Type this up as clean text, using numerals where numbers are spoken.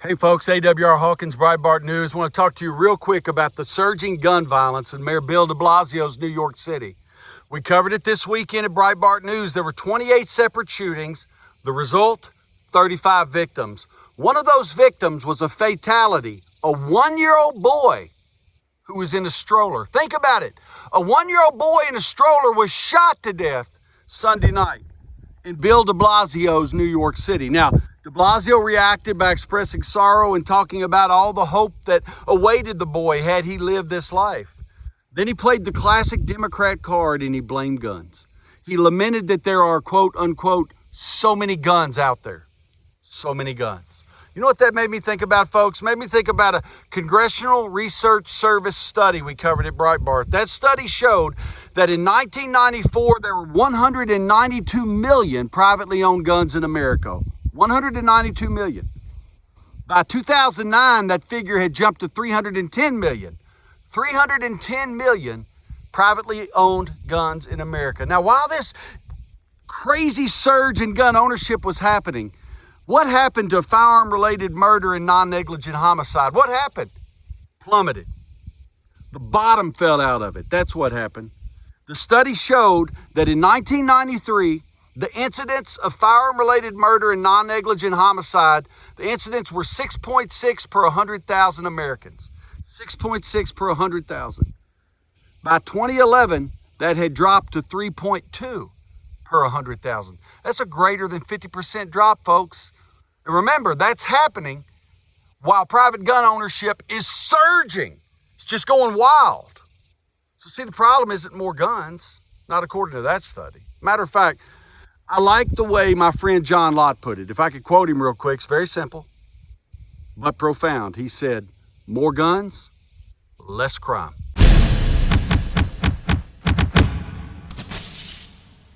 Hey folks, AWR Hawkins, Breitbart News. I want to talk to you real quick about the surging gun violence in Mayor Bill de Blasio's New York City. We covered it this weekend at Breitbart News. There were 28 separate shootings. The result, 35 victims. One of those victims was a fatality, a 1-year-old boy who was in a stroller. Think about it. A 1-year-old boy in a stroller was shot to death Sunday night in Bill de Blasio's New York City. Now, de Blasio reacted by expressing sorrow and talking about all the hope that awaited the boy had he lived this life. Then he played the classic Democrat card and he blamed guns. He lamented that there are, quote unquote, so many guns out there. So many guns. You know what that made me think about, folks? It made me think about a Congressional Research Service study we covered at Breitbart. That study showed that in 1994, there were 192 million privately owned guns in America. 192 million. By 2009, that figure had jumped to 310 million. 310 million privately owned guns in America. Now, while this crazy surge in gun ownership was happening, what happened to firearm-related murder and non-negligent homicide? What happened? Plummeted. The bottom fell out of it. That's what happened. The study showed that in 1993, the incidents of firearm-related murder and non-negligent homicide, the incidents were 6.6 per 100,000 Americans. 6.6 per 100,000. By 2011, that had dropped to 3.2 per 100,000. That's a greater than 50% drop, folks. And remember, that's happening while private gun ownership is surging. It's just going wild. So see, the problem isn't more guns, not according to that study. Matter of fact, I like the way my friend John Lott put it. If I could quote him real quick, it's very simple, but profound. He said, more guns, less crime.